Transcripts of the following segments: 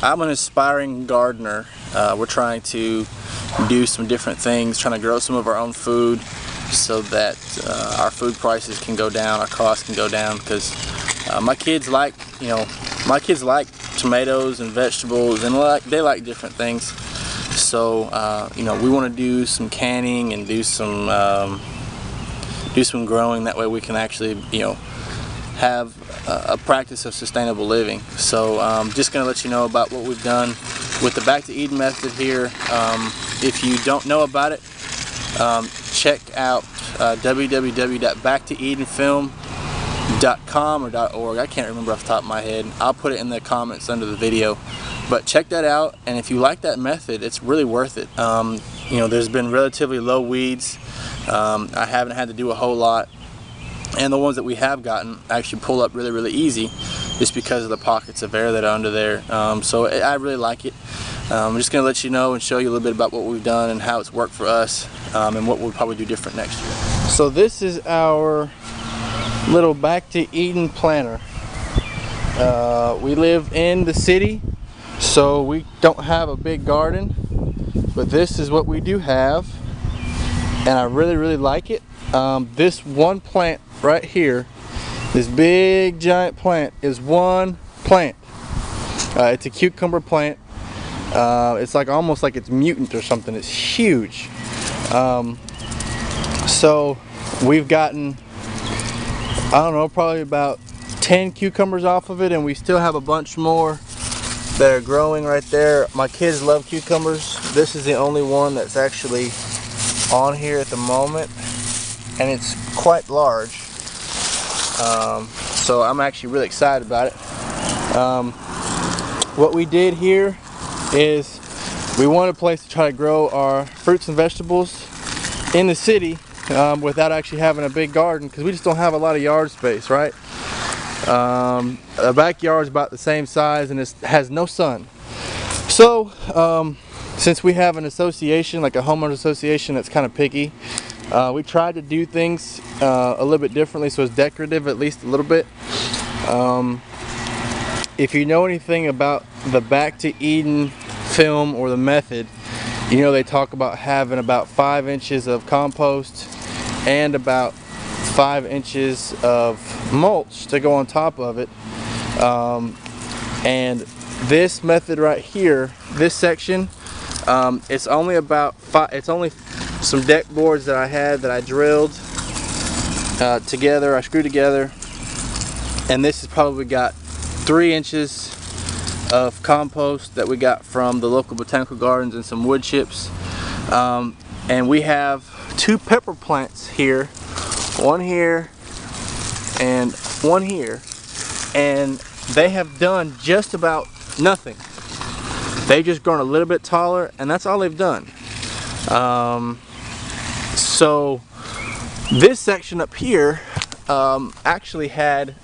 I'm an aspiring gardener. We're trying to do some different things, trying to grow some of our own food so that our food prices can go down, our costs can go down, because my kids like, tomatoes and vegetables, and they like different things. So we want to do some canning and do some growing. That way we can actually have a practice of sustainable living. So just going to let you know about what we've done with the Back to Eden method here. If you don't know about it, check out www.backtoedenfilm.com or .org. I can't remember off the top of my head. I'll put it in the comments under the video. But check that out, and if you like that method, it's really worth it. There's been relatively low weeds. I haven't had to do a whole lot, and the ones that we have gotten actually pull up really, really easy, just because of the pockets of air that are under there. So I really like it. I'm just going to let you know and show you a little bit about what we've done and how it's worked for us, and what we'll probably do different next year. So this is our little Back to Eden planter. We live in the city, so we don't have a big garden, but this is what we do have, and I really, really like it. This one plant right here, this big giant plant, is one plant. It's a cucumber plant. It's like almost like it's mutant or something. It's huge. So we've gotten, I don't know, probably about 10 cucumbers off of it, and we still have a bunch more that are growing right there. My kids love cucumbers. This is the only one that's actually on here at the moment, and it's quite large. So I'm actually really excited about it. What we did here is we wanted a place to try to grow our fruits and vegetables in the city without actually having a big garden, because we just don't have a lot of yard space, right? The backyard is about the same size, and it has no sun. So since we have an association, like a homeowners association, that's kind of picky, we tried to do things a little bit differently, so it's decorative at least a little bit. If you know anything about the Back to Eden film or the method, they talk about having about 5 inches of compost and about 5 inches of mulch to go on top of it. And this method right here, this section, it's only about it's only some deck boards that I had that I drilled together, I screwed together, and this has probably got 3 inches of compost that we got from the local botanical gardens and some wood chips. And we have 2 pepper plants here, one here and one here, and they have done just about nothing. They've just grown a little bit taller, and that's all they've done. So this section up here actually had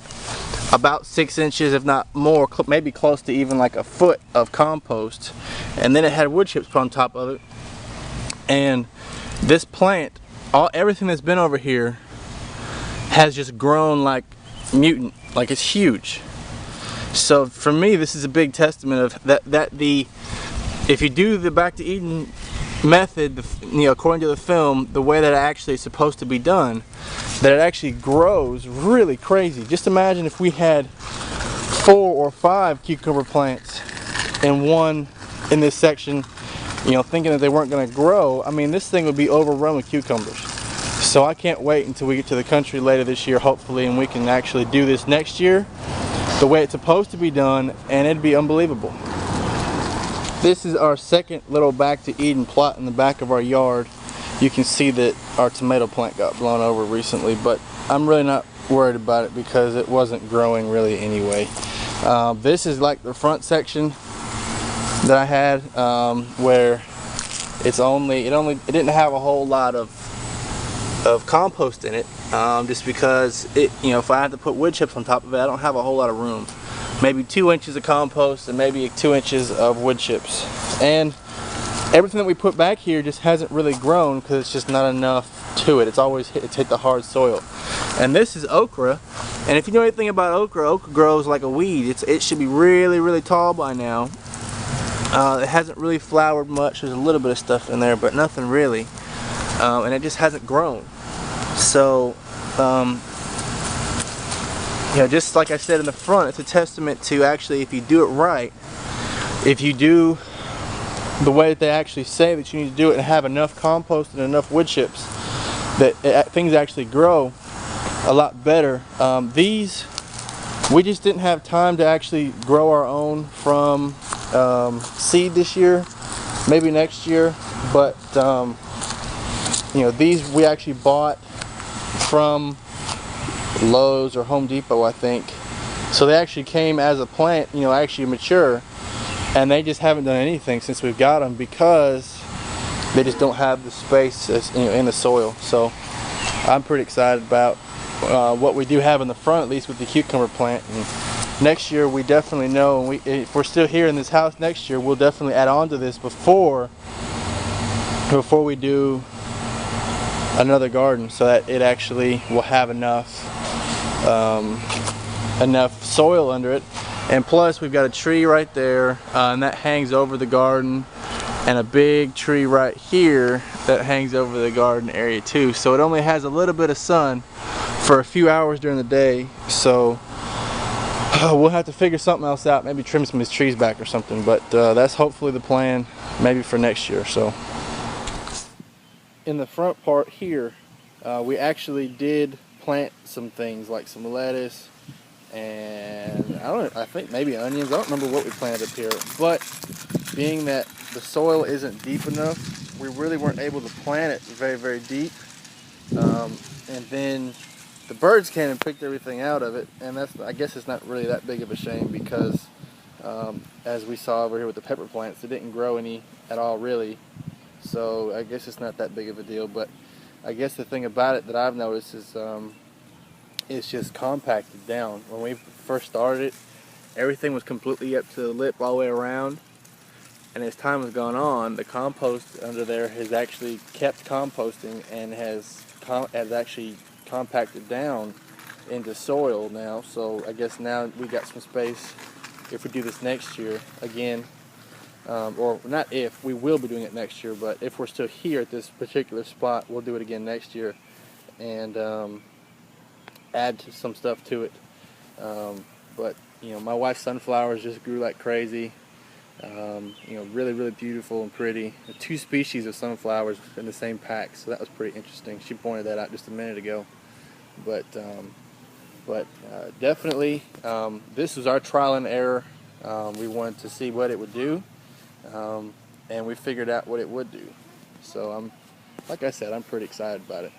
about 6 inches, if not more, maybe close to even like a foot of compost, and then it had wood chips put on top of it. And this plant, everything that's been over here has just grown like mutant, like it's huge. So for me, this is a big testament of that if you do the Back to Eden method, according to the film, the way that it actually is supposed to be done, that it actually grows really crazy. Just imagine if we had 4 or 5 cucumber plants in this section, thinking that they weren't going to grow. I mean, this thing would be overrun with cucumbers. So I can't wait until we get to the country later this year, hopefully, and we can actually do this next year the way it's supposed to be done, and it'd be unbelievable. This is our second little Back to Eden plot in the back of our yard. You can see that our tomato plant got blown over recently, but I'm really not worried about it because it wasn't growing really anyway. This is like the front section that I had, where it didn't have a whole lot of compost in it, just because if I had to put wood chips on top of it, I don't have a whole lot of room. Maybe 2 inches of compost and maybe 2 inches of wood chips, and everything that we put back here just hasn't really grown because it's just not enough to it. It's hit the hard soil. And this is okra, and if you know anything about okra, okra grows like a weed. It should be really, really tall by now, It hasn't really flowered much. There's a little bit of stuff in there, but nothing really. And it just hasn't grown. So, you know, just like I said in the front, it's a testament to actually, if you do it right, if you do the way that they actually say that you need to do it and have enough compost and enough wood chips, that things actually grow a lot better. These, we just didn't have time to actually grow our own from seed this year, maybe next year, but you know, these we actually bought from Lowe's or Home Depot, I think. So they actually came as a plant, you know, actually mature, and they just haven't done anything since we've got them because they just don't have the space, you know, in the soil. So I'm pretty excited about what we do have in the front, at least with the cucumber plant. And next year we definitely know, and if we're still here in this house next year, we'll definitely add on to this before we do another garden, so that it actually will have enough soil under it. And plus we've got a tree right there, and that hangs over the garden, and a big tree right here that hangs over the garden area too. So it only has a little bit of sun for a few hours during the day. So we'll have to figure something else out, maybe trim some of these trees back or something, but that's hopefully the plan, maybe for next year. So in the front part here, we actually did plant some things like some lettuce and I think maybe onions. I don't remember what we planted up here, but being that the soil isn't deep enough, we really weren't able to plant it very, very deep. And then the birds came and picked everything out of it, and I guess it's not really that big of a shame because as we saw over here with the pepper plants, it didn't grow any at all really. So I guess it's not that big of a deal, but I guess the thing about it that I've noticed is it's just compacted down. When we first started it, everything was completely up to the lip all the way around, and as time has gone on, the compost under there has actually kept composting and has actually compacted down into soil now. So I guess now we got some space if we do this next year again. Or not if, we will be doing it next year, but if we're still here at this particular spot, we'll do it again next year and add some stuff to it. But you know, my wife's sunflowers just grew like crazy. You know, really, really beautiful and pretty. 2 species of sunflowers in the same pack, so that was pretty interesting. She pointed that out just a minute ago. But definitely, this was our trial and error. We wanted to see what it would do. And we figured out what it would do. So like I said, I'm pretty excited about it.